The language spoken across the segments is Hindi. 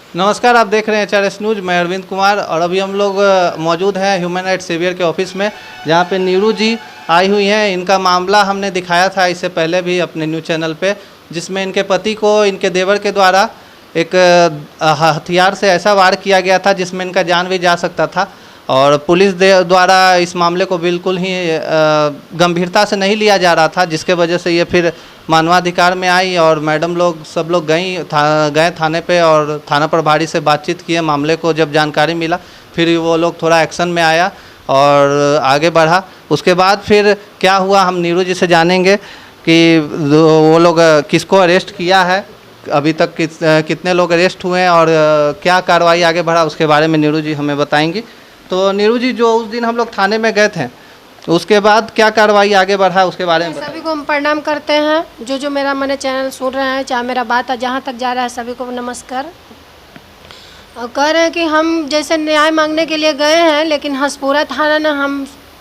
नमस्कार, आप देख रहे हैं HRS न्यूज़। मैं अरविंद कुमार और अभी हम लोग मौजूद हैं ह्यूमन राइट्स सेवियर के ऑफिस में, जहां पे नीरू जी आई हुई हैं। इनका मामला हमने दिखाया था इससे पहले भी अपने न्यूज़ चैनल पे, जिसमें इनके पति को इनके देवर के द्वारा एक हथियार से ऐसा वार किया गया था जिसमें इनका जान भी जा सकता था। और पुलिस द्वारा इस मामले को बिल्कुल ही गंभीरता से नहीं लिया जा रहा था, जिसके वजह से ये फिर मानवाधिकार में आई और मैडम लोग सब लोग गए थाने पे और थाना प्रभारी से बातचीत किए। मामले को जब जानकारी मिला फिर वो लोग थोड़ा एक्शन में आया और आगे बढ़ा। उसके बाद फिर क्या हुआ हम नीरू जी से जानेंगे कि वो लोग किसको अरेस्ट किया है, अभी तक कितने लोग अरेस्ट हुए हैं और क्या कार्रवाई आगे बढ़ा, उसके बारे में नीरू जी हमें बताएंगी। तो नीरू जी, जो उस दिन हम लोग थाने में गए थे उसके बाद क्या कार्रवाई आगे बढ़ा उसके बारे में सभी को हम प्रणाम करते हैं। जो मेरा मैंने चैनल सुन रहे हैं, चाहे मेरा बात जहाँ तक जा रहा है, सभी को नमस्कार। और कह रहे हैं कि हम जैसे न्याय मांगने के लिए गए हैं, लेकिन हसपुरा थाना ने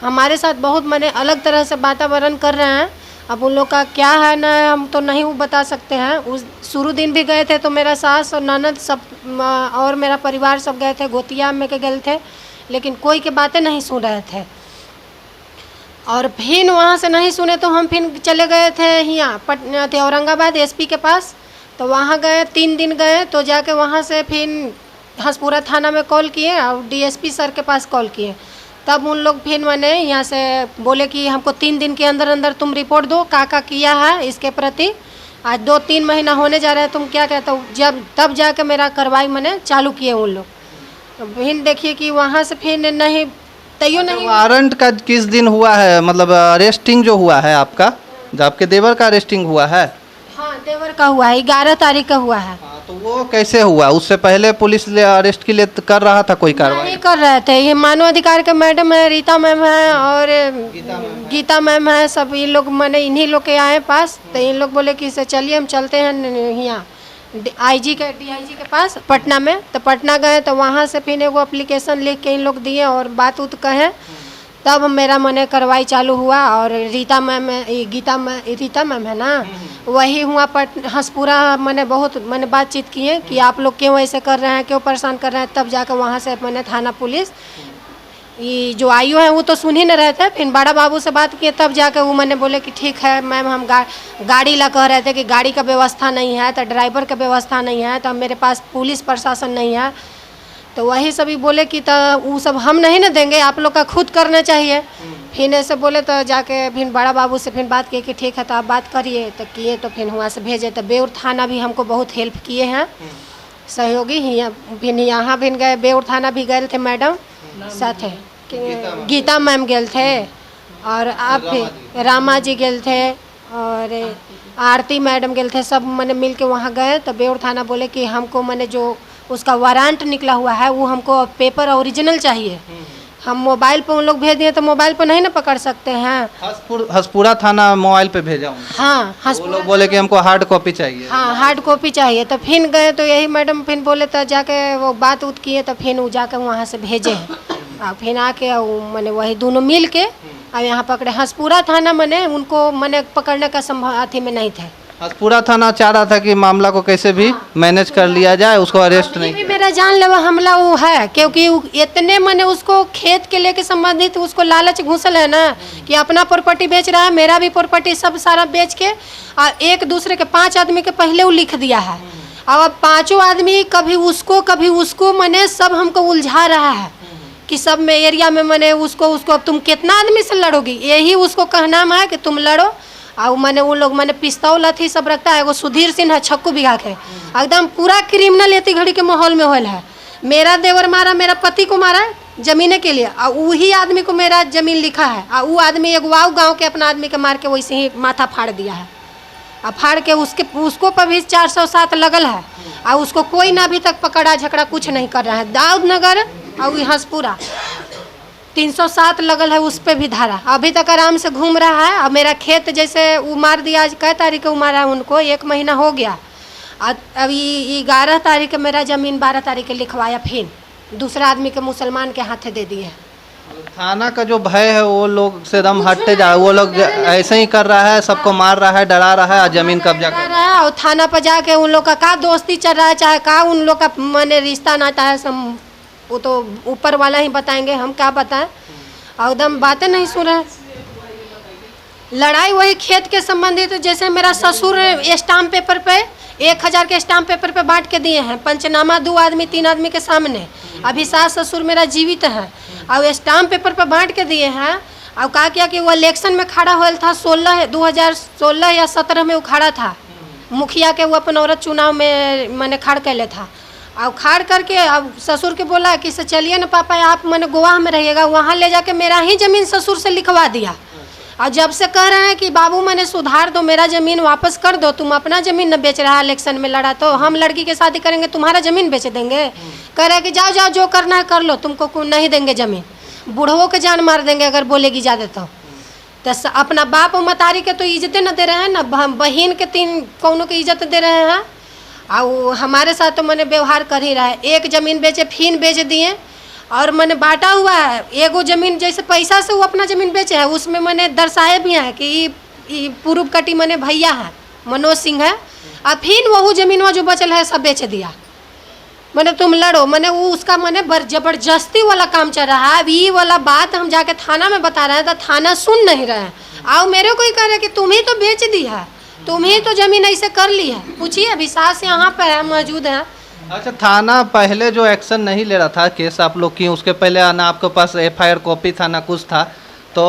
हमारे साथ बहुत मैंने अलग तरह से वातावरण कर रहे हैं। अब उन लोग का क्या है ना, हम तो नहीं बता सकते हैं। उस शुरू दिन भी गए थे तो मेरा सास और ननद सब और मेरा परिवार सब गए थे, गोतिया में के गए थे, लेकिन कोई के बातें नहीं सुन रहे थे। और फिर वहाँ से नहीं सुने तो हम फिर चले गए थे यहाँ थे औरंगाबाद SP के पास। तो वहाँ गए, 3 दिन गए, तो जाके वहाँ से फिर हसपुरा थाना में कॉल किए और DSP सर के पास कॉल किए। तब उन लोग फिर मैंने यहाँ से बोले कि हमको 3 दिन के अंदर अंदर तुम रिपोर्ट दो क्या किया है इसके प्रति। आज 2-3 महीना होने जा रहा है, तुम क्या कहते हो, जब तब जाके मेरा कार्रवाई मैंने चालू किए उन लोग। तो फिर देखिए कि वहाँ से फिर नहीं तैयो नहीं। वारंट का किस दिन हुआ है, मतलब अरेस्टिंग जो हुआ है आपका, जो आपके देवर का अरेस्टिंग हुआ है? हाँ, देवर का हुआ है, 11 तारीख का हुआ है। हाँ, तो वो कैसे हुआ? उससे पहले पुलिस अरेस्ट के लिए कर रहा था कोई कार्रवाई? नहीं कर रहे थे। ये मानवाधिकार के मैडम है, रीता मैम है और गीता मैम है, सब इन लोग मैंने इन्हीं लोग के आए पास। तो इन लोग बोले कि चलिए हम चलते हैं यहाँ DIG के पास पटना में। तो पटना गए तो वहाँ से फिर एगो एप्लीकेशन लिख के इन लोग दिए और बात उत कहे, तब मेरा मैंने कार्रवाई चालू हुआ। और रीता मैम है ना, वही हुआ हसपुरा। मैंने बातचीत किए कि आप लोग क्यों ऐसे कर रहे हैं, क्यों परेशान कर रहे हैं। तब जाकर वहाँ से मैंने थाना पुलिस ये जो IO है वो तो सुन ही न रहे थे। फिर बड़ा बाबू से बात किए, तब जाकर वो मैंने बोले कि ठीक है मैम, हम गाड़ी ला कह रहे थे कि गाड़ी का व्यवस्था नहीं है, तो ड्राइवर का व्यवस्था नहीं है, तो मेरे पास पुलिस प्रशासन नहीं है। तो वही सभी बोले कि तो वो सब हम नहीं ना देंगे, आप लोग का खुद करना चाहिए। फिर ऐसे बोले तो जाके फिर बड़ा बाबू से फिर बात किए कि ठीक है तो आप बात करिए। तो किए, तो फिर वहाँ से भेजे। तो बेउर थाना भी हमको बहुत हेल्प किए हैं, सहयोगी। फिर यहाँ भी गए, बेउर थाना भी गए थे मैडम साथ है, गीता मैम गए थे और आप रामा जी गए थे और आरती मैडम गए थे। सब मैंने मिल के वहाँ गए। तो बेउर थाना बोले कि हमको मैंने जो उसका वारंट निकला हुआ है वो हमको पेपर ओरिजिनल चाहिए। हम मोबाइल पे उन लोग भेज दिए तो मोबाइल पे नहीं ना पकड़ सकते हैं। हसपुरा थाना मोबाइल पे भेजा हूँ। हाँ, वो लोग बोले कि हमको हार्ड कॉपी चाहिए। हाँ, हार्ड कॉपी चाहिए। तो फिर गए तो यही मैडम फिर बोले, तो जाके वो बात उत किए, तो फिर वो जाकर वहाँ से भेजे हैं। और फिर आके मैंने वही दोनों मिल के और यहाँ पकड़े। हसपुरा थाना मैंने उनको पकड़ने का संभावना में नहीं थे। हसपुरा थाना चाह रहा था कि मामला को कैसे भी मैनेज कर लिया जाए, उसको अरेस्ट नहीं। भी मेरा जानलेवा हमला वो है, क्योंकि इतने मैंने उसको खेत के लेके संबंधित उसको लालच घुसल है ना कि अपना प्रॉपर्टी बेच रहा है, मेरा भी प्रॉपर्टी सब सारा बेच के, और एक दूसरे के 5 आदमी के पहले वो लिख दिया है। अब 5 आदमी कभी उसको मैंने सब हमको उलझा रहा है कि सब में एरिया में मैंने उसको अब तुम कितना आदमी से लड़ोगी, यही उसको कहना है कि तुम लड़ो। और मैंने उन लोग मैंने पिस्तौल अथी सब रखता है। वो सुधीर सिंह है, छक्कू बिघा के, एकदम पूरा क्रिमिनल एती घड़ी के माहौल में होल है। मेरा देवर मारा, मेरा पति को मारा जमीने के लिए, और वही आदमी को मेरा जमीन लिखा है। और वो आदमी एक गाँव के अपना आदमी के मार के वैसे ही माथा फाड़ दिया है। और फाड़ के उसको पर भी 407 लगल है। और उसको कोई ना अभी तक पकड़ा झगड़ा कुछ नहीं कर रहा है। दाऊद नगर और हसपुरा 307 लगल है, उस पर भी धारा। अभी तक आराम से घूम रहा है। अब मेरा खेत जैसे उमार दिया, आज कै तारीख को उमारा है उनको, 1 महीना हो गया। अभी 11 तारीख के मेरा ज़मीन 12 तारीख के लिखवाया, फिर दूसरा आदमी के मुसलमान के हाथे दे दिए। थाना का जो भय है वो लोग से एकदम हटते जा, वो लोग ऐसे ही कर रहा है, सबको मार रहा है, डरा रहा है और जमीन कब्जा कर रहा है। है और थाना पर जाके उन लोग का दोस्ती चल रहा है, चाहे का उन लोग का माने रिश्ता नाता है, सब वो तो ऊपर वाला ही बताएंगे, हम क्या बताएं। और एकदम बातें नहीं सुन रहे। लड़ाई वही खेत के संबंधित, जैसे मेरा ससुर स्टाम्प पेपर पे 1000 के स्टाम्प पेपर पे बांट के दिए हैं, पंचनामा 2 आदमी 3 आदमी के सामने। अभी सास ससुर मेरा जीवित है और स्टाम्प पेपर पे बांट के दिए हैं। और कहा किया कि वो इलेक्शन में खड़ा हुआ था 2016 या 17 में वो खड़ा था, मुखिया के वो अपन औरत चुनाव में मैंने खड़ कर ले था। और खाड़ करके अब ससुर के बोला कि से चलिए ना पापा आप मैंने गोवा में रहिएगा, वहाँ ले जाके मेरा ही ज़मीन ससुर से लिखवा दिया। और जब से कह रहे हैं कि बाबू मैंने सुधार दो, मेरा ज़मीन वापस कर दो, तुम अपना ज़मीन न बेच रहा है, इलेक्शन में लड़ा तो हम लड़की के शादी करेंगे, तुम्हारा ज़मीन बेच देंगे। कह रहे कि जाओ जाओ जो करना है कर लो, तुमको नहीं देंगे ज़मीन, बूढ़ों के जान मार देंगे अगर बोलेगी ज़्यादा तो अपना बाप मतारी के तो इज्जतें न दे रहे हैं, ना बहन के 3 कौनों की इज्जत दे रहे हैं। और हमारे साथ तो मैंने व्यवहार कर ही रहा है। एक ज़मीन बेचे फिर बेच दिए और मैंने बांटा हुआ है। एगो ज़मीन जैसे पैसा से वो अपना ज़मीन बेचे है, उसमें मैंने दर्शाए भी हैं कि पूर्व कटी मैंने भैया है मनोज सिंह है, और फिर वह ज़मीन जो बचल है सब बेच दिया। मैंने तुम लड़ो, मैंने वो उसका मैंने ज़बरदस्ती वाला काम चल रहा है। अब ये वाला बात हम जाके थाना में बता रहे हैं तो थाना सुन नहीं रहे हैं। आओ मेरे को ही कह रहे कि तुम ही तो बेच दी है, तुम ही तो ज़मीन ऐसे कर ली है। पूछिए अभी सास यहाँ पे है, मौजूद है। अच्छा, थाना पहले जो एक्शन नहीं ले रहा था, केस आप लोग की, उसके पहले ना आपके पास FIR कॉपी था ना कुछ था, तो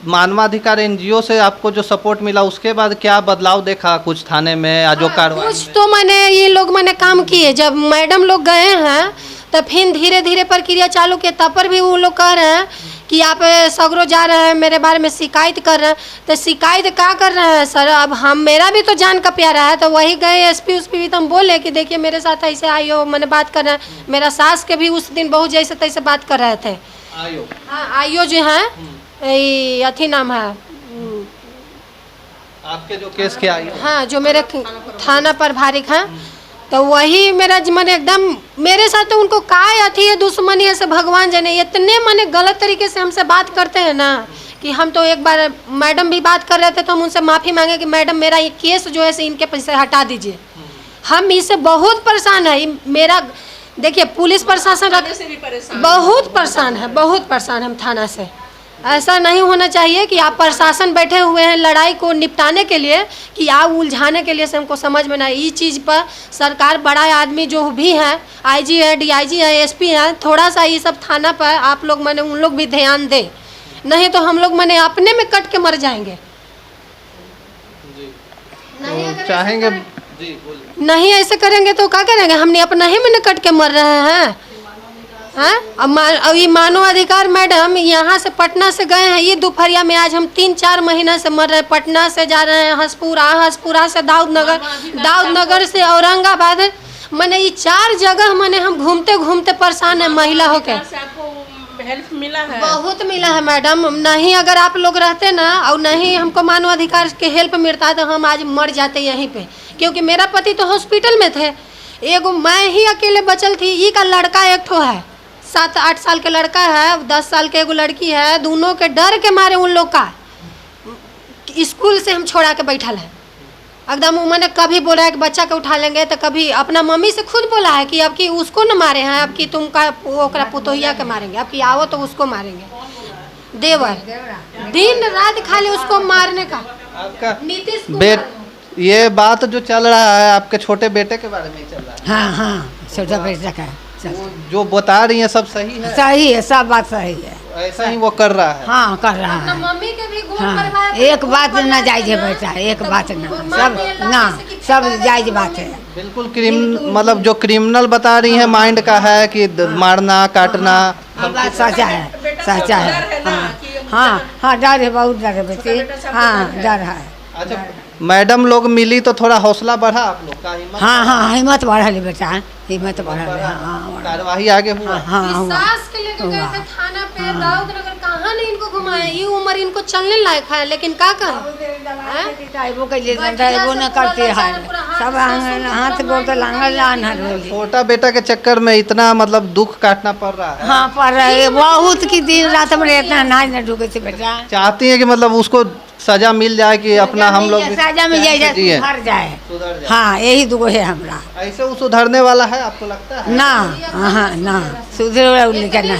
मानवाधिकार NGO से आपको जो सपोर्ट मिला उसके बाद क्या बदलाव देखा कुछ थाने में या जो कार्रवाई? कुछ तो मैंने ये लोग मैंने काम किए। जब मैडम लोग गए हैं तो फिर धीरे धीरे प्रक्रिया चालू किए, तब पर भी वो लोग कह रहे हैं कि आप सगरो जा रहे हैं, मेरे बारे में शिकायत कर रहे हैं। तो शिकायत क्या कर रहे हैं सर? अब हम मेरा भी तो जान का प्यारा है, तो वही गए SP उस भी तो हम बोले कि देखिए मेरे साथ ऐसे आई हो, मैंने बात कर रहे हैं। मेरा सास के भी उस दिन बहुत जैसे तैसे बात कर रहे थे। आयो, हाँ आयो जो है अथी नाम है आपके जो केस के आयो, हाँ जो मेरे थाना प्रभारी हैं, तो वही मेरा मैंने एकदम मेरे साथ तो उनको का अथी है दुश्मनी है से भगवान जाने। इतने मैंने गलत तरीके से हमसे बात करते हैं ना कि हम तो एक बार मैडम भी बात कर रहे थे तो हम उनसे माफ़ी मांगे कि मैडम मेरा ये केस जो है से इनके पैसे हटा दीजिए। हम इससे बहुत परेशान है। मेरा देखिए पुलिस प्रशासन बहुत परेशान है, बहुत परेशान है हम थाना से। ऐसा नहीं होना चाहिए कि आप प्रशासन बैठे हुए हैं लड़ाई को निपटाने के लिए, कि आप उलझाने के लिए से हमको समझ में नहीं। इस चीज़ पर सरकार बड़ा आदमी जो भी है, IG है, DIG है, SP है, थोड़ा सा ये सब थाना पर आप लोग मैंने उन लोग भी ध्यान दे, नहीं तो हम लोग मैंने अपने में कट के मर जाएंगे। तो चाहेंगे जी, बोलिए। नहीं ऐसे करेंगे तो क्या करेंगे? हमने अपना ही मैंने कट के मर रहे हैं। हाँ अब ये मानव अधिकार मैडम यहाँ से पटना से गए हैं, ये दोपहरिया में आज हम 3-4 महीना से मर रहे हैं। पटना से जा रहे हैं हसपुरा से दाऊदनगर से औरंगाबाद, मैंने ये 4 जगह मैंने हम घूमते घूमते परेशान है महिला होके। हेल्प मिला है, बहुत मिला है मैडम। नहीं अगर आप लोग रहते ना और नहीं हमको मानव अधिकार के हेल्प मिलता तो हम आज मर जाते यहीं पे, क्योंकि मेरा पति तो हॉस्पिटल में थे। एगो मैं ही अकेले बचल थी। ये का लड़का एक ठो है, 7-8 साल के लड़का है, 10 साल के एगो लड़की है। दोनों के डर के मारे उन लोग का स्कूल से हम छोड़ा के बैठल है एकदम। मैंने कभी बोला है कि बच्चा को उठा लेंगे, तो कभी अपना मम्मी से खुद बोला है कि अब कि उसको न मारे हैं, अब कि तुम का ओकरा पुतोहिया के मारेंगे, अब कि आओ तो उसको मारेंगे। देवर दिन रात खाली उसको मारने का। आपका नीतीश ये बात जो चल रहा है आपके छोटे बेटे के बारे में ही चल रहा है? हाँ हाँ छोटा बेटा का वो जो बता रही है सब सही है? सही है, सब बात सही है। ऐसा ही वो कर रहा है? हाँ कर रहा अपना है। मम्मी के भी गोद हाँ भरवाया, एक बात ना जायज है बेटा, एक बात ना, सब जायज बात है। बिल्कुल मतलब जो क्रिमिनल बता रही है माइंड का है कि मारना काटना। बात सच्चा है, सच्चा है। हाँ हाँ डर है, बहुत डर है बेटी। हाँ डर है। अच्छा, मैडम लोग मिली तो थोड़ा हौसला बढ़ा आप लोग का? हिम्मत हाँ हाँ हिम्मत बढ़ल बेटा, हिम्मत बढ़ल। हाँ कार्यवाही आगे हुआ? हाँ हुआ। सास के लेके गए थे थाना पे, दाऊदनगर कहाँ कहाँ नहीं इनको घुमाए, ये उम्र इनको चलने लायक है, लेकिन क्या करें वो न करते हैं सब हाथ गोड़ तो लांगल छोटा बेटा के चक्कर में इतना मतलब दुख काटना पड़ रहा है। हाँ पढ़ रहे बहुत की दिन रात में इतना नाच न ढूके थे बेटा। चाहती है कि मतलब उसको सजा मिल जाए कि अपना हम लोग भी सजा मिल जाए जिए। सुधर जाए। सुधर जाए। हाँ यही दुगो है हमरा। ऐसे वो सुधरने वाला है आपको लगता है? ना हाँ ना सुधरे वाला लेकर ना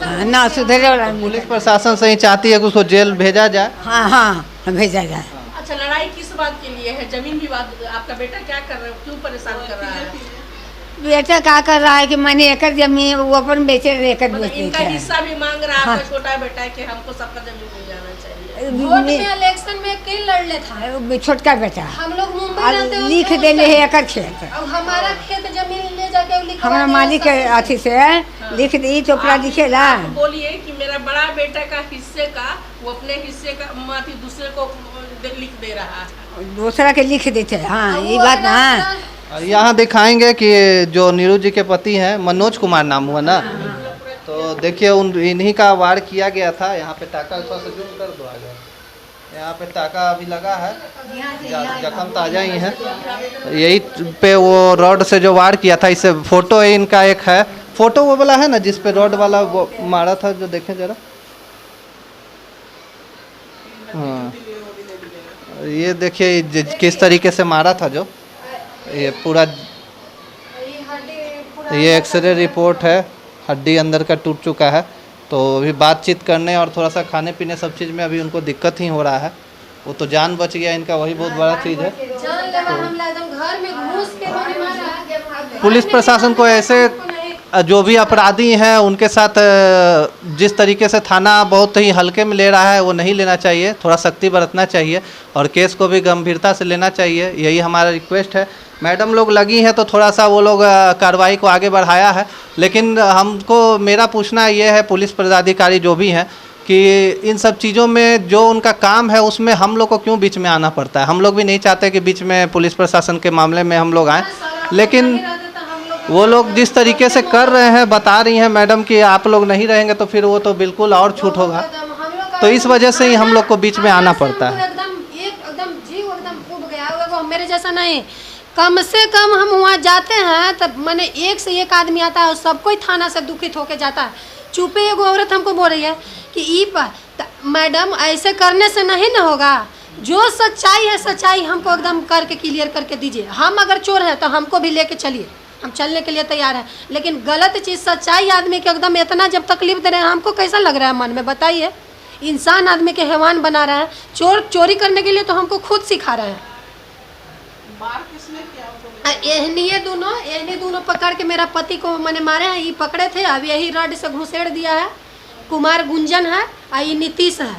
है ना सुधरे वाला। पुलिस प्रशासन से ही चाहती है कि उसको जेल भेजा जाए। हाँ हाँ भेजा जाए। अच्छा, लड़ाई किस बात के लिए है? जमीन विवाद? आपका बेटा क्या कर रहा है, क्यों परेशान कर रहा है? बेटा क्या कर रहा है कि मैंने एकड़ जमीन वो अपन बेचे एकड़ मतलब बेचे इनका थे। हिस्सा भी मांग रहा है हाँ। आपका छोटा बेटा है कि हमको सबका जमीन मिल जाना चाहिए। वोट में इलेक्शन में के लड़ ले था छोटका बेटा हम लोग मुंबई रहते हैं, लिख देने है एकड़ खेत। अब हमारा खेत जमीन ले जाके लिखवा हमारा दे, मालिक के अथी से लिख दी तो पूरा लिखेला। आप बोलिए कि मेरा बड़ा बेटा का हिस्से का वो अपने हिस्से का माफी दूसरे को लिख दे रहा है। दूसरा के लिख देते। हाँ ये बात ना। यहाँ दिखाएंगे कि जो नीरू जी के पति हैं मनोज कुमार नाम हुआ ना, तो देखिए इन्हीं का वार किया गया था। यहाँ पे टाका थोड़ा सा जूम कर दो आगे, यहाँ पे टाका अभी लगा है, जख्म ताजा ही है। यही पे वो रॉड से जो वार किया था, इससे फोटो है इनका एक है, फोटो वो वाला है ना जिस पे रॉड वाला वो मारा था, जो देखें जरा। हाँ ये देखिए किस तरीके से मारा था, जो ये पूरा ये एक्सरे रिपोर्ट है, हड्डी अंदर का टूट चुका है। तो अभी बातचीत करने और थोड़ा सा खाने पीने सब चीज़ में अभी उनको दिक्कत ही हो रहा है। वो तो जान बच गया इनका, वही बहुत बड़ा चीज़ है। घर में घुस के मारा। पुलिस प्रशासन को ऐसे जो भी अपराधी हैं उनके साथ जिस तरीके से थाना बहुत ही हल्के में ले रहा है वो नहीं लेना चाहिए, थोड़ा सख्ती बरतना चाहिए और केस को भी गंभीरता से लेना चाहिए। यही हमारा रिक्वेस्ट है। मैडम लोग लगी हैं तो थोड़ा सा वो लोग कार्रवाई को आगे बढ़ाया है, लेकिन हमको मेरा पूछना ये है पुलिस पदाधिकारी जो भी हैं कि इन सब चीज़ों में जो उनका काम है उसमें हम लोग को क्यों बीच में आना पड़ता है। हम लोग भी नहीं चाहते कि बीच में पुलिस प्रशासन के मामले में हम लोग आएँ, लेकिन वो लोग जिस तरीके से कर रहे हैं, बता रही हैं मैडम कि आप लोग नहीं रहेंगे तो फिर वो तो बिल्कुल और छूट होगा। तो इस वजह से ही हम लोग को बीच में आना पड़ता है। एकदम जीव एकदम उब गया। वो मेरे जैसा नहीं, कम से कम हम वहाँ जाते हैं तब मैंने एक से एक आदमी आता है और सब कोई थाना से दुखित होके जाता है। चुपे एगो औरत हमको बोल रही है कि ई पर मैडम ऐसे करने से नहीं ना होगा, जो सच्चाई है सच्चाई हमको एकदम करके क्लियर करके दीजिए। हम अगर चोर हैं तो हमको भी लेके चलिए, हम चलने के लिए तैयार हैं, लेकिन गलत चीज़ सच्चाई आदमी के एकदम इतना जब तकलीफ दे रहे हैं हमको कैसा लग रहा है मन में, बताइए। इंसान आदमी के हैवान बना रहा है, चोरी करने के लिए तो हमको खुद सिखा रहे हैं। यही दोनों पकड़ के मेरा पति को मैंने मारे हैं, ये पकड़े थे, अब यही रड से घुसेड़ दिया है। कुमार गुंजन है और ये नीतीश है।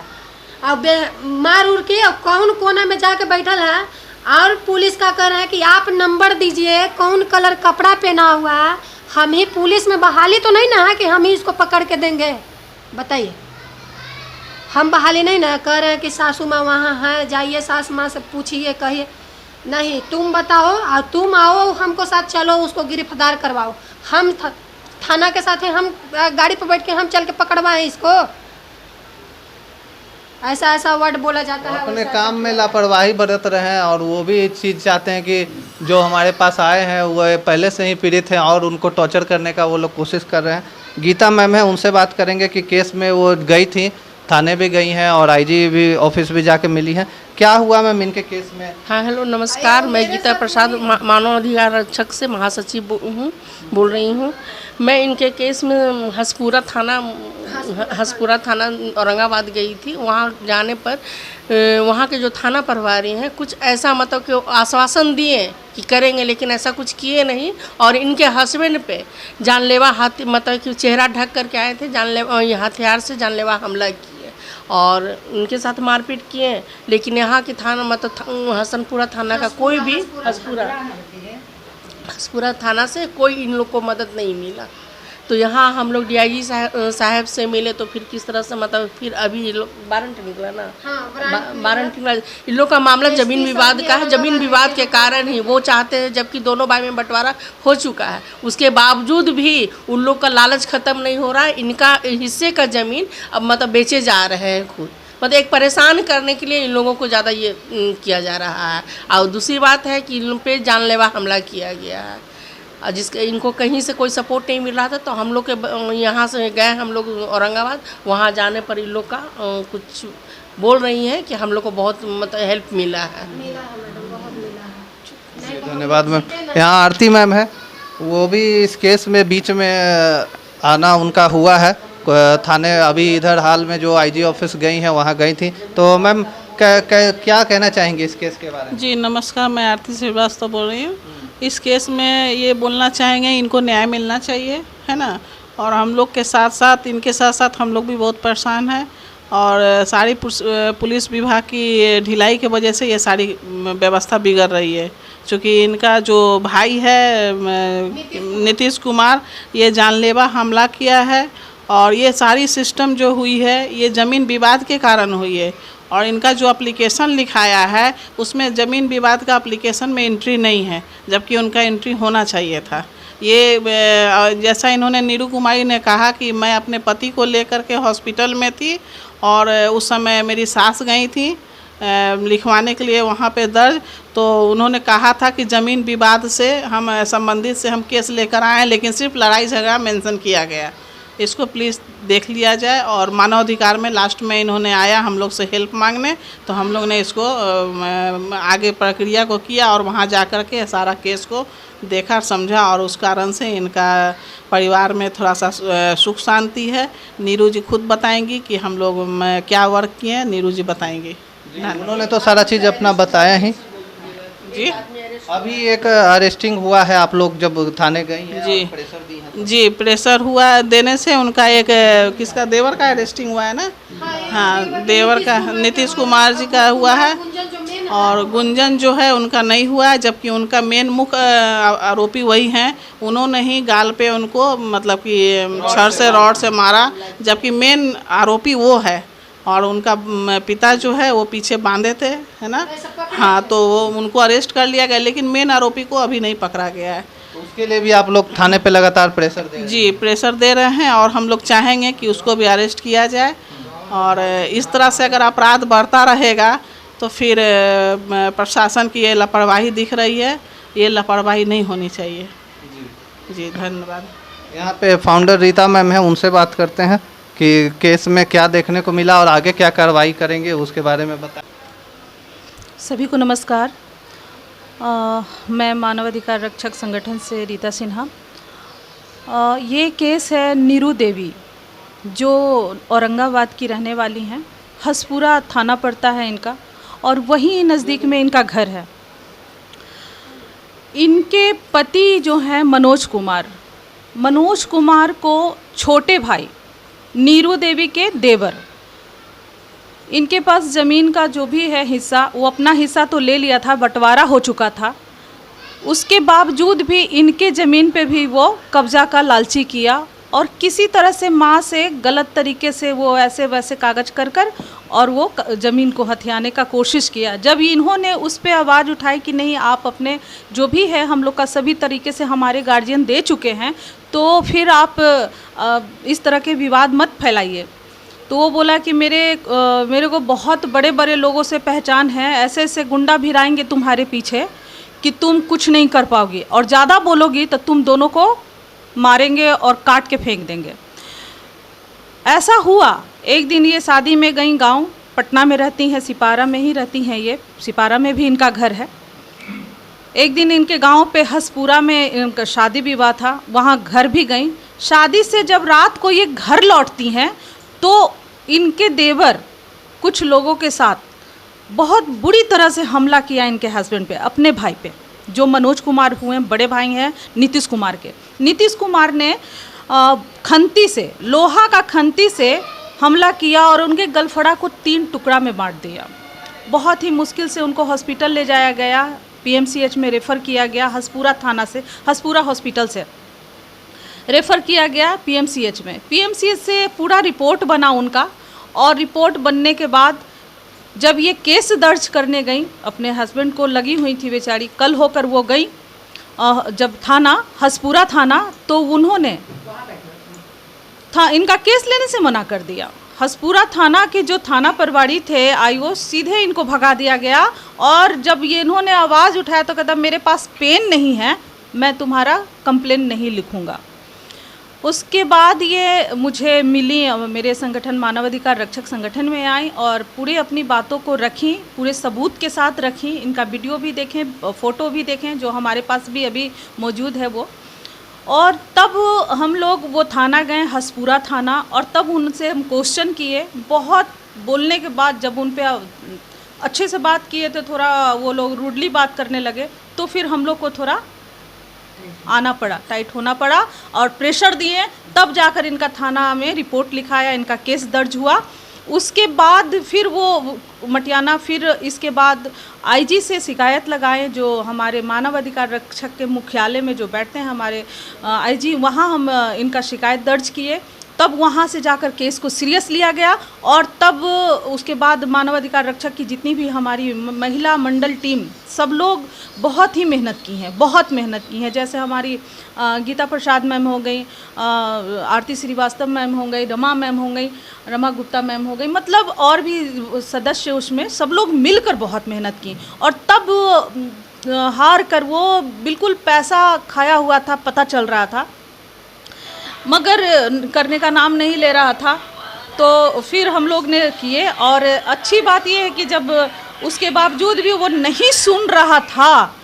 अब मार उड़ के कौन कोना में जाके बैठल है और पुलिस का कह रहे हैं कि आप नंबर दीजिए, कौन कलर कपड़ा पहना हुआ है। हम ही पुलिस में बहाली तो नहीं ना है कि हम ही इसको पकड़ के देंगे, बताइए। हम बहाली नहीं ना कह रहे हैं कि सासू माँ वहाँ है, जाइए सास माँ से पूछिए, कहिए। नहीं, तुम बताओ और तुम आओ हमको साथ चलो, उसको गिरफ्तार करवाओ। हम थाना के साथ हैं, हम गाड़ी पर बैठ के हम चल के पकड़वाएं इसको। ऐसा ऐसा वर्ड बोला जाता है। अपने काम में लापरवाही बरत रहे हैं और वो भी चीज़ चाहते हैं कि जो हमारे पास आए हैं वो पहले से ही पीड़ित हैं और उनको टॉर्चर करने का वो लोग कोशिश कर रहे हैं। गीता मैम है, उनसे बात करेंगे कि केस में वो गई थी, थाने भी गई हैं और आईजी भी ऑफिस भी जाके मिली हैं। क्या हुआ मैम इनके केस में? हाँ हेलो नमस्कार, मैं गीता प्रसाद मानव अधिकार रक्षक से महासचिव बोल रही हूँ। मैं इनके केस में हसपुरा थाना औरंगाबाद गई थी। वहाँ जाने पर वहाँ के जो थाना प्रभारी हैं कुछ ऐसा मतलब कि आश्वासन दिए कि करेंगे, लेकिन ऐसा कुछ किए नहीं। और इनके हस्बैंड पे जानलेवा मतलब कि चेहरा ढक करके आए थे, जानलेवा हथियार से जानलेवा हमला किए और उनके साथ मारपीट किए। लेकिन यहाँ के थाना मतलब हसनपुरा थाना का कोई भी हसपुरा थाना से कोई इन लोग को मदद नहीं मिला। तो यहाँ हम लोग डीआईजी साहब से मिले तो फिर किस तरह से मतलब फिर अभी ये लोग वारंट निकला ना, वारंट निकला। इन लोग का मामला ज़मीन विवाद का है, ज़मीन विवाद के कारण ही वो चाहते हैं, जबकि दोनों भाई में बंटवारा हो चुका है, उसके बावजूद भी उन लोग का लालच ख़त्म नहीं हो रहा है। इनका हिस्से का ज़मीन अब मतलब बेचे जा रहे हैं खुद, मतलब एक परेशान करने के लिए इन लोगों को ज़्यादा ये किया जा रहा है। और दूसरी बात है कि इन लोग पे जानलेवा हमला किया गया है, और जिसके इनको कहीं से कोई सपोर्ट नहीं मिल रहा था। तो हम लोग के यहाँ से गए हम लोग औरंगाबाद, वहाँ जाने पर इन लोग का कुछ बोल रही हैं कि हम लोग को बहुत मतलब हेल्प मिला है। धन्यवाद मैम। यहाँ आरती मैम है, वो भी इस केस में बीच में आना उनका हुआ है थाने। अभी इधर हाल में जो आईजी ऑफिस गई हैं वहाँ गई थी। तो मैम क्या कहना चाहेंगे इस केस के बारे में? जी नमस्कार, मैं आरती श्रीवास्तव बोल रही हूँ। इस केस में ये बोलना चाहेंगे इनको न्याय मिलना चाहिए, है ना। और हम लोग के साथ साथ इनके साथ साथ हम लोग भी बहुत परेशान हैं, और सारी पुलिस विभाग की ढिलाई की वजह से ये सारी व्यवस्था बिगड़ रही है। क्योंकि इनका जो भाई है नीतीश कुमार, ये जानलेवा हमला किया है, और ये सारी सिस्टम जो हुई है ये ज़मीन विवाद के कारण हुई है। और इनका जो एप्लीकेशन लिखाया है उसमें ज़मीन विवाद का एप्लीकेशन में एंट्री नहीं है, जबकि उनका एंट्री होना चाहिए था। ये जैसा इन्होंने नीरू कुमारी ने कहा कि मैं अपने पति को लेकर के हॉस्पिटल में थी, और उस समय मेरी सास गई थी लिखवाने के लिए वहाँ पे दर्ज। तो उन्होंने कहा था कि ज़मीन विवाद से हम संबंधित से हम केस लेकर आए हैं, लेकिन सिर्फ लड़ाई झगड़ा मेंशन किया गया। इसको प्लीज़ देख लिया जाए। और मानवाधिकार में लास्ट में इन्होंने आया हम लोग से हेल्प मांगने, तो हम लोग ने इसको आगे प्रक्रिया को किया, और वहाँ जा कर के सारा केस को देखा समझा, और उस कारण से इनका परिवार में थोड़ा सा सुख शांति है। नीरू जी खुद बताएंगी कि हम लोग क्या वर्क किए हैं, नीरू जी बताएंगी। उन्होंने तो सारा चीज़ अपना बताया ही जी। अभी एक अरेस्टिंग हुआ है, आप लोग जब थाने गई हैं जी प्रेशर दी है? जी, प्रेशर हुआ देने से उनका एक किसका देवर का अरेस्टिंग हुआ है ना। हाँ, देवर का नीतीश कुमार जी का हुआ है, और गुंजन जो है उनका नहीं हुआ है, जबकि उनका मेन मुख्य आरोपी वही हैं। उन्होंने ही गाल पे उनको मतलब कि छड़ से रॉड से मारा, जबकि मेन आरोपी वो है। और उनका पिता जो है वो पीछे बांधे थे, है ना। हाँ, तो वो उनको अरेस्ट कर लिया गया, लेकिन मेन आरोपी को अभी नहीं पकड़ा गया है। उसके लिए भी आप लोग थाने पे लगातार प्रेशर दे रहे हैं? जी, प्रेशर दे रहे हैं, और हम लोग चाहेंगे कि उसको भी अरेस्ट किया जाए। और इस तरह से अगर अपराध बढ़ता रहेगा तो फिर प्रशासन की ये लापरवाही दिख रही है, ये लापरवाही नहीं होनी चाहिए। जी धन्यवाद। यहाँ पे फाउंडर रीता मैम है, उनसे बात करते हैं कि केस में क्या देखने को मिला और आगे क्या कार्रवाई करेंगे उसके बारे में बताएं। सभी को नमस्कार। मैं मानवाधिकार रक्षक संगठन से रीता सिन्हा। ये केस है नीरू देवी, जो औरंगाबाद की रहने वाली हैं। हसपुरा थाना पड़ता है इनका, और वहीं नज़दीक में इनका घर है। इनके पति जो हैं मनोज कुमार को छोटे भाई नीरू देवी के देवर, इनके पास ज़मीन का जो भी है हिस्सा, वो अपना हिस्सा तो ले लिया था, बंटवारा हो चुका था। उसके बावजूद भी इनके ज़मीन पे भी वो कब्ज़ा का लालची किया, और किसी तरह से माँ से गलत तरीके से वो ऐसे वैसे कागज़ कर और वो ज़मीन को हथियाने का कोशिश किया। जब इन्होंने उस पर आवाज़ उठाई कि नहीं, आप अपने जो भी है हम लोग का सभी तरीके से हमारे गार्जियन दे चुके हैं, तो फिर आप इस तरह के विवाद मत फैलाइए। तो वो बोला कि मेरे को बहुत बड़े बड़े लोगों से पहचान है, ऐसे ऐसे गुंडा भिड़ाएंगे तुम्हारे पीछे कि तुम कुछ नहीं कर पाओगी, और ज़्यादा बोलोगी तो तुम दोनों को मारेंगे और काट के फेंक देंगे। ऐसा हुआ। एक दिन ये शादी में गई, गांव पटना में रहती हैं, सिपारा में ही रहती हैं ये, सिपारा में भी इनका घर है। एक दिन इनके गांव पे हसपुरा में इनका शादी विवाह था, वहाँ घर भी गई। शादी से जब रात को ये घर लौटती हैं तो इनके देवर कुछ लोगों के साथ बहुत बुरी तरह से हमला किया इनके हस्बैंड पे, अपने भाई पे, जो मनोज कुमार हुए बड़े भाई हैं नीतीश कुमार के। नीतीश कुमार ने खंती से, लोहा का खंती से हमला किया और उनके गलफड़ा को 3 टुकड़ा में बांट दिया। बहुत ही मुश्किल से उनको हॉस्पिटल ले जाया गया, पीएमसीएच में रेफ़र किया गया, हसपुरा थाना से, हसपुरा हॉस्पिटल से। रेफ़र किया गया पीएमसीएच में। पीएमसीएच से पूरा रिपोर्ट बना उनका, और रिपोर्ट बनने के बाद जब ये केस दर्ज करने गई, अपने हस्बैंड को लगी हुई थी बेचारी, कल होकर वो गई जब थाना, हसपुरा थाना, तो उन्होंने इनका केस लेने से मना कर दिया। हसपुरा थाना के जो थाना प्रभारी थे आईओ, सीधे इनको भगा दिया गया। और जब ये इन्होंने आवाज़ उठाया तो कहता मेरे पास पेन नहीं है, मैं तुम्हारा कंप्लेन नहीं लिखूंगा। उसके बाद ये मुझे मिली, मेरे संगठन मानवाधिकार रक्षक संगठन में आई और पूरे अपनी बातों को रखी, पूरे सबूत के साथ रखी। इनका वीडियो भी देखें, फ़ोटो भी देखें, जो हमारे पास भी अभी मौजूद है वो। और तब हम लोग वो थाना गए, हसपुरा थाना, और तब उनसे हम क्वेश्चन किए। बहुत बोलने के बाद जब उन पे अच्छे से बात किए तो थोड़ा वो लोग रूडली बात करने लगे, तो फिर हम लोग को थोड़ा आना पड़ा, टाइट होना पड़ा और प्रेशर दिए, तब जाकर इनका थाना में रिपोर्ट लिखाया, इनका केस दर्ज हुआ। उसके बाद फिर वो मटियाना, फिर इसके बाद आईजी से शिकायत लगाए, जो हमारे मानवाधिकार रक्षक के मुख्यालय में जो बैठते हैं हमारे आईजी, वहाँ हम इनका शिकायत दर्ज किए। तब वहाँ से जाकर केस को सीरियस लिया गया, और तब उसके बाद मानवाधिकार रक्षक की जितनी भी हमारी महिला मंडल टीम, सब लोग बहुत ही मेहनत की हैं, बहुत मेहनत की हैं। जैसे हमारी गीता प्रसाद मैम हो गई, आरती श्रीवास्तव मैम हो गई, रमा मैम हो गई, रमा गुप्ता मैम हो गई, मतलब और भी सदस्य, उसमें सब लोग मिलकर बहुत मेहनत की। और तब हार कर वो बिल्कुल पैसा खाया हुआ था, पता चल रहा था, मगर करने का नाम नहीं ले रहा था। तो फिर हम लोग ने किए, और अच्छी बात यह है कि जब उसके बावजूद भी वो नहीं सुन रहा था,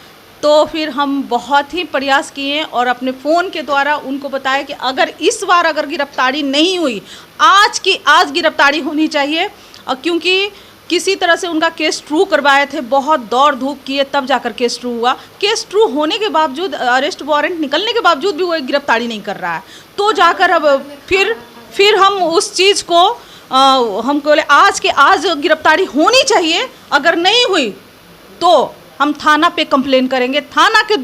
तो फिर हम बहुत ही प्रयास किए और अपने फ़ोन के द्वारा उनको बताया कि अगर इस बार अगर गिरफ्तारी नहीं हुई, आज की आज गिरफ्तारी होनी चाहिए। क्योंकि किसी तरह से उनका केस ट्रू करवाए थे, बहुत दौड़ धूप किए, तब जाकर केस ट्रू हुआ। केस ट्रू होने के बावजूद, अरेस्ट वारंट निकलने के बावजूद भी वो गिरफ्तारी नहीं कर रहा है। तो जाकर अब फिर हम उस चीज़ को हम बोले आज के आज गिरफ्तारी होनी चाहिए, अगर नहीं हुई तो हम थाना पे कंप्लेन करेंगे, थाना के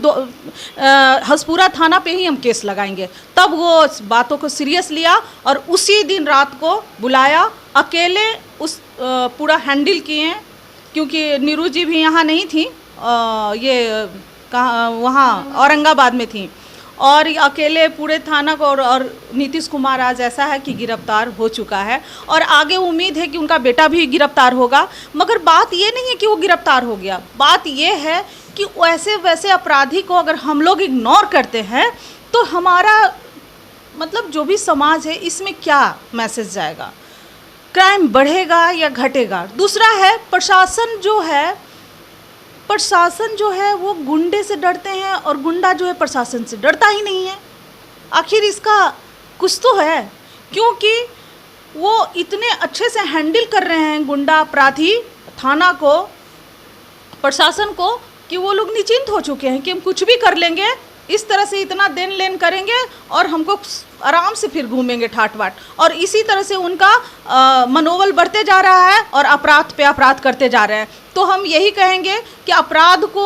हसपुरा थाना पे ही हम केस लगाएंगे। तब वो बातों को सीरियस लिया और उसी दिन रात को बुलाया, अकेले उस पूरा हैंडल किए, क्योंकि नीरू जी भी यहाँ नहीं थी, ये कहाँ वहाँ औरंगाबाद में थी, और अकेले पूरे थाना को, और नीतीश कुमार आज ऐसा है कि गिरफ्तार हो चुका है, और आगे उम्मीद है कि उनका बेटा भी गिरफ्तार होगा। मगर बात ये नहीं है कि वो गिरफ्तार हो गया, बात ये है कि वैसे वैसे अपराधी को अगर हम लोग इग्नोर करते हैं तो हमारा मतलब जो भी समाज है इसमें क्या मैसेज जाएगा, क्राइम बढ़ेगा या घटेगा। दूसरा है प्रशासन जो है वो गुंडे से डरते हैं, और गुंडा जो है प्रशासन से डरता ही नहीं है। आखिर इसका कुछ तो है, क्योंकि वो इतने अच्छे से हैंडल कर रहे हैं गुंडा अपराधी थाना को, प्रशासन को, कि वो लोग निश्चिंत हो चुके हैं कि हम कुछ भी कर लेंगे, इस तरह से इतना देन लेन करेंगे और हमको आराम से फिर घूमेंगे ठाट बाट। और इसी तरह से उनका मनोबल बढ़ते जा रहा है और अपराध पे अपराध करते जा रहे हैं। तो हम यही कहेंगे कि अपराध को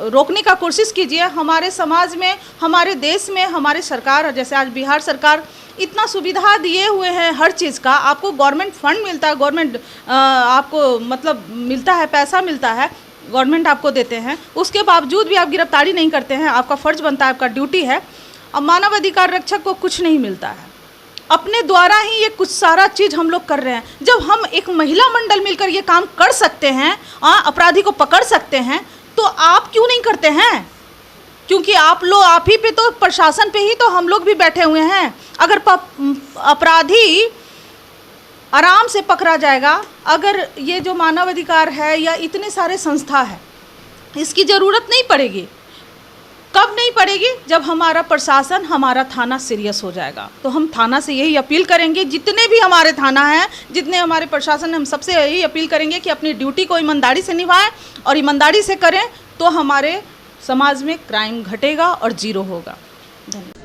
रोकने का कोशिश कीजिए। हमारे समाज में, हमारे देश में, हमारी सरकार, जैसे आज बिहार सरकार इतना सुविधा दिए हुए हैं हर चीज़ का, आपको गवर्नमेंट फंड मिलता है, गवर्नमेंट आपको मतलब मिलता है, पैसा मिलता है, गवर्नमेंट आपको देते हैं, उसके बावजूद भी आप गिरफ्तारी नहीं करते हैं। आपका फ़र्ज बनता है, आपका ड्यूटी है। अब मानवाधिकार रक्षक को कुछ नहीं मिलता है, अपने द्वारा ही ये कुछ सारा चीज़ हम लोग कर रहे हैं। जब हम एक महिला मंडल मिलकर ये काम कर सकते हैं, अपराधी को पकड़ सकते हैं, तो आप क्यों नहीं करते हैं? क्योंकि आप ही पे तो, प्रशासन पे ही तो हम लोग भी बैठे हुए हैं। अगर अपराधी आराम से पकड़ा जाएगा, अगर ये जो मानवाधिकार है या इतने सारे संस्था है, इसकी ज़रूरत नहीं पड़ेगी। कब नहीं पड़ेगी? जब हमारा प्रशासन, हमारा थाना सीरियस हो जाएगा। तो हम थाना से यही अपील करेंगे, जितने भी हमारे थाना हैं, जितने हमारे प्रशासन, हम सबसे यही अपील करेंगे कि अपनी ड्यूटी को ईमानदारी से निभाएं, और ईमानदारी से करें तो हमारे समाज में क्राइम घटेगा और जीरो होगा। धन्यवाद।